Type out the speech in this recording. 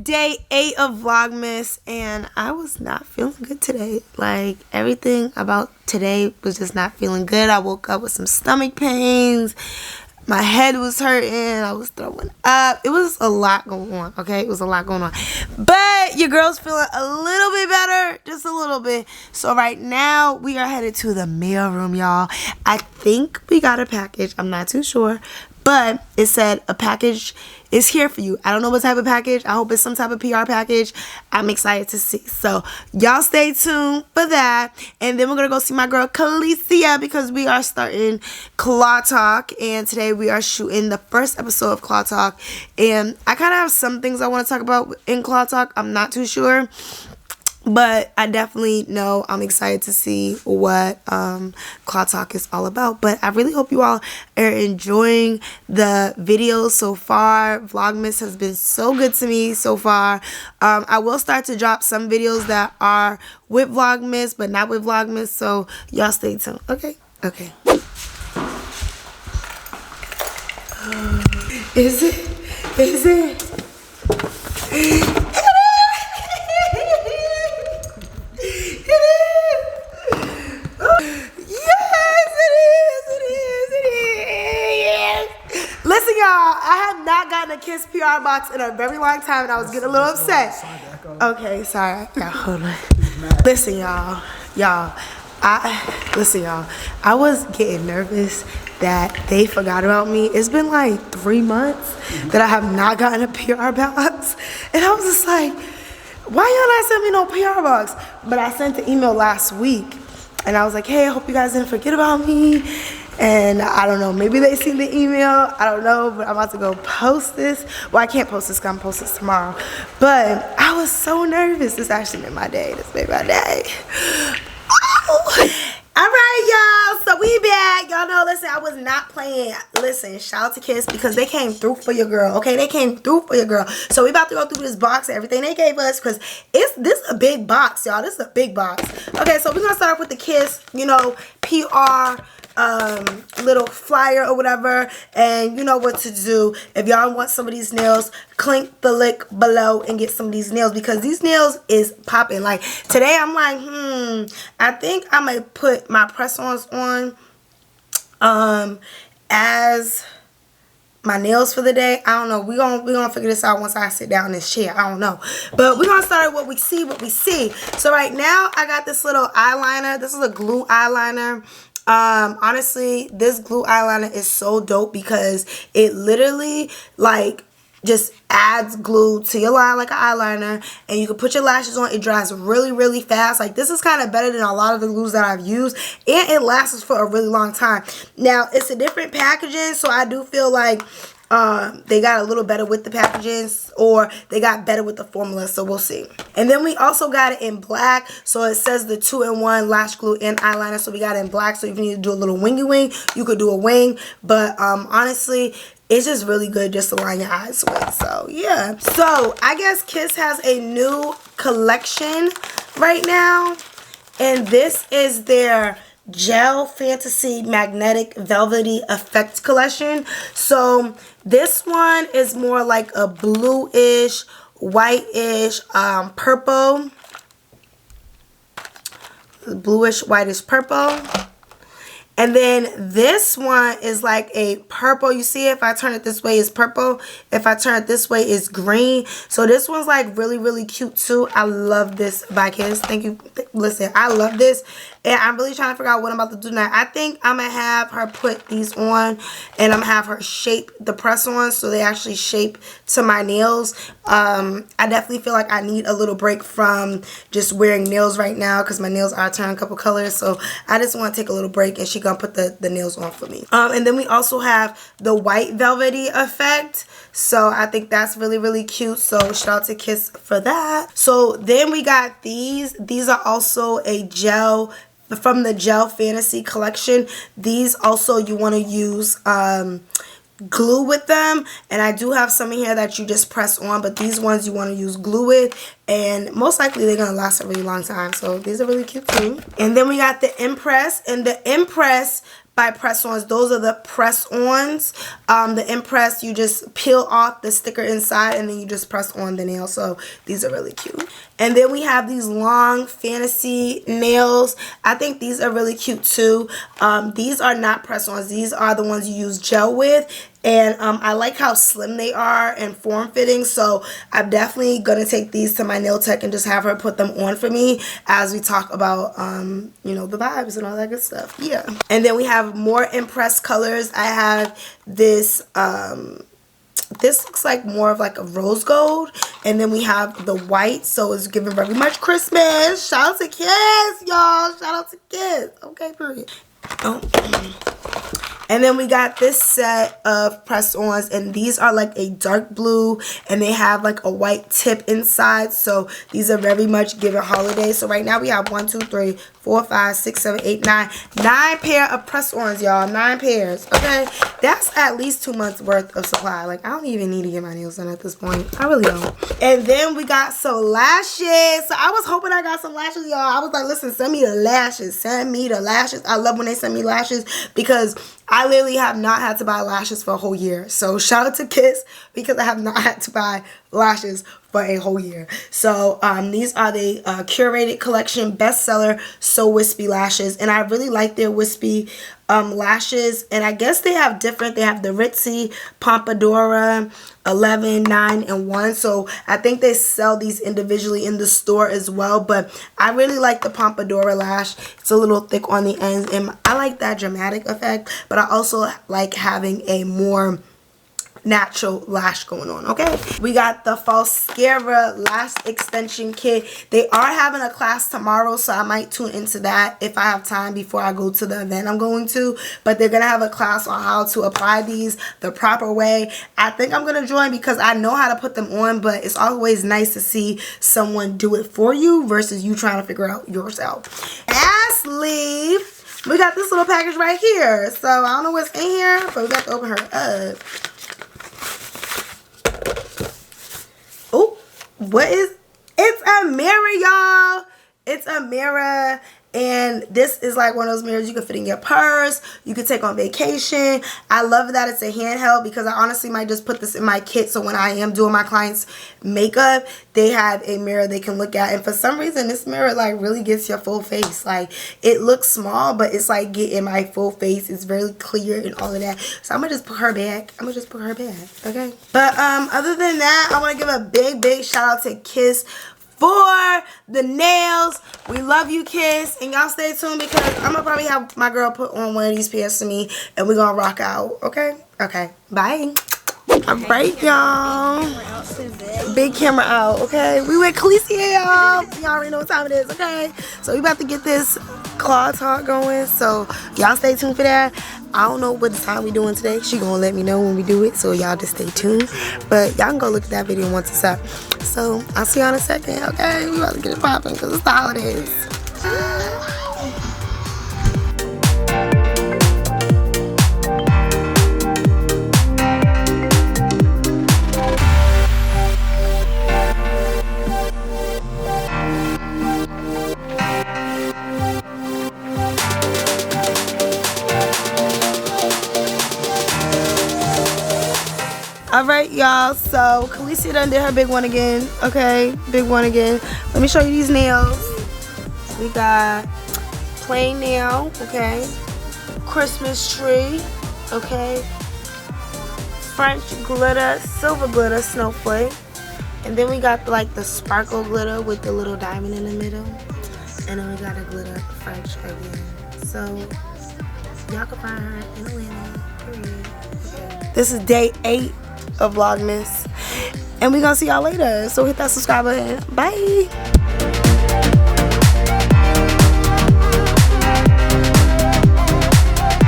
day 8 of Vlogmas, and I was not feeling good today. Like, everything about today was just not feeling good. I woke up with some stomach pains. My head was hurting. I was throwing up. It was a lot going on, okay? It was a lot going on. But your girl's feeling a little bit better, just a little bit. So right now, we are headed to the mail room, y'all. I think we got a package. I'm not too sure. But it said a package is here for you. I don't know what type of package. I hope it's some type of PR package. I'm excited to see. So y'all stay tuned for that. And then we're going to go see my girl Khaleesi because we are starting Claw Talk. And today we are shooting the first episode of Claw Talk. And I kind of have some things I want to talk about in Claw Talk. I'm not too sure. But I definitely know I'm excited to see what Claw Talk is all about. But I really hope you all are enjoying the videos so far. Vlogmas has been so good to me so far. I will start to drop some videos that are with Vlogmas, but not with Vlogmas. So y'all stay tuned. Okay? Okay. Is it? Is it? Listen, y'all, I have not gotten a Kiss PR box in a very long time, and I was getting a little upset. Okay, sorry. Yeah, hold on. Listen, y'all. I was getting nervous that they forgot about me. It's been like 3 months that I have not gotten a PR box, and I was just like, why y'all not send me no PR box? But I sent the email last week, and I was like, hey, I hope you guys didn't forget about me. And I don't know, maybe they seen the email. I don't know, but I'm about to go post this. Well, I can't post this because I'm posting this tomorrow. But I was so nervous. This actually made my day. This made my day. Oh! All right, y'all. So we back. Y'all know, listen, I was not playing. Listen, shout out to Kiss because they came through for your girl. Okay, they came through for your girl. So we about to go through this box and everything they gave us because this is a big box, y'all. This is a big box. Okay, so we're gonna start off with the Kiss, you know, PR little flyer or whatever, and you know what to do. If y'all want some of these nails, click the link below and get some of these nails because these nails is popping. Like today I'm like, I think I might put my press-ons on as my nails for the day. I don't know. We're gonna figure this out once I sit down in this chair. I don't know. But we're gonna start at what we see. So right now I got this little eyeliner. This is a glue eyeliner. Honestly, this glue eyeliner is so dope because it literally like just adds glue to your line like an eyeliner, and you can put your lashes on. It dries really, really fast. Like this is kind of better than a lot of the glues that I've used, and it lasts for a really long time. Now it's a different packaging, so I do feel like they got a little better with the packaging, or they got better with the formula, so we'll see. And then we also got it in black, so it says the 2-in-1 lash glue and eyeliner, so we got it in black. So if you need to do a little wingy wing, you could do a wing, but honestly, it's just really good just to line your eyes with. So yeah, so I guess Kiss has a new collection right now, and this is their Gel Fantasy Magnetic Velvety Effect collection. So this one is more like a bluish, whitish, purple. Bluish, whitish, purple. And then this one is like a purple. You see, if I turn it this way, it's purple. If I turn it this way, it's green. So this one's like really, really cute too. I love this by Kiss. Thank you. Listen, I love this. And I'm really trying to figure out what I'm about to do now. I think I'm going to have her put these on, and I'm going to have her shape the press-ons so they actually shape to my nails. I definitely feel like I need a little break from just wearing nails right now because my nails are turning a couple colors. So I just want to take a little break, and she's going to put the nails on for me. And then we also have the white velvety effect. So I think that's really, really cute. So shout out to Kiss for that. So then we got these. These are also a gel from the Gel Fantasy collection. These also you want to use glue with them, and I do have some in here that you just press on, but these ones you want to use glue with, and most likely they're going to last a really long time. So these are really cute too. And then we got the Impress, and the Impress by Press-Ons. Those are the Press-Ons. The Impress, you just peel off the sticker inside and then you just press on the nail. So these are really cute. And then we have these long fantasy nails. I think these are really cute too. These are not Press-Ons. These are the ones you use gel with. And I like how slim they are and form-fitting, so I'm definitely going to take these to my nail tech and just have her put them on for me as we talk about, you know, the vibes and all that good stuff. Yeah. And then we have more Impress colors. I have this, this looks like more of like a rose gold. And then we have the white, so it's giving very much Christmas. Shout out to Kiss, y'all. Shout out to Kiss. Okay, period. Oh. And then we got this set of Press-Ons, and these are like a dark blue, and they have like a white tip inside. So these are very much giving holiday. So right now we have 1, 2, 3, 4, 5, 6, 7, 8, 9. 9 pair of Press-Ons, y'all. 9 pairs. Okay, that's at least 2 months worth of supply. Like, I don't even need to get my nails done at this point. I really don't. And then we got some lashes. So I was hoping I got some lashes, y'all. I was like, listen, send me the lashes. Send me the lashes. I love when they send me lashes because I literally have not had to buy lashes for a whole year. So shout out to Kiss because I have not had to buy lashes for a whole year. So these are the curated collection bestseller So Wispy lashes, and I really like their wispy lashes. And I guess they have different. They have the Ritzy, Pompadora, 11, 9, and 1. So I think they sell these individually in the store as well. But I really like the Pompadora lash. It's a little thick on the ends, and I like that dramatic effect. But I also like having a more natural lash going on. Okay, we got the Falscara lash extension kit. They are having a class tomorrow, so I might tune into that if I have time before I go to the event I'm going to. But they're gonna have a class on how to apply these the proper way. I think I'm gonna join because I know how to put them on, but it's always nice to see someone do it for you versus you trying to figure out yourself. Lastly, we got this little package right here. So I don't know what's in here, but we got to open her up. Oh, what is, it's a mirror, y'all. It's a mirror, and this is like one of those mirrors you can fit in your purse. You can take on vacation. I love that it's a handheld because I honestly might just put this in my kit so when I am doing my clients' makeup, they have a mirror they can look at. And for some reason, this mirror like really gets your full face. Like, it looks small, but it's like getting my full face. It's very clear and all of that. So I'm gonna just put her back. Okay. But other than that, I want to give a big shout out to Kiss for the nails. We love you, Kiss, and y'all stay tuned because I'm gonna probably have my girl put on one of these pairs to me and we're gonna rock out. Okay, bye. All right, y'all, big camera out. Okay, we with Khaleesi, y'all already know what time it is. Okay, so we about to get this claw talk going, so y'all stay tuned for that. I don't know what time we doing today. She gonna let me know when we do it, so y'all just stay tuned. But y'all can go look at that video once it's up. So I'll see y'all in a second. Okay, we about to get it popping because it's the holidays. Alright, y'all, so Khaleesi done did her big one again. Okay, big one again. Let me show you these nails. We got plain nail, okay, Christmas tree, okay, French glitter, silver glitter, snowflake, and then we got like the sparkle glitter with the little diamond in the middle, and then we got a glitter French again. So y'all can find her in Atlanta, period. Okay. This is day 8 of Vlogmas, and we gonna see y'all later, so hit that subscribe button. Bye.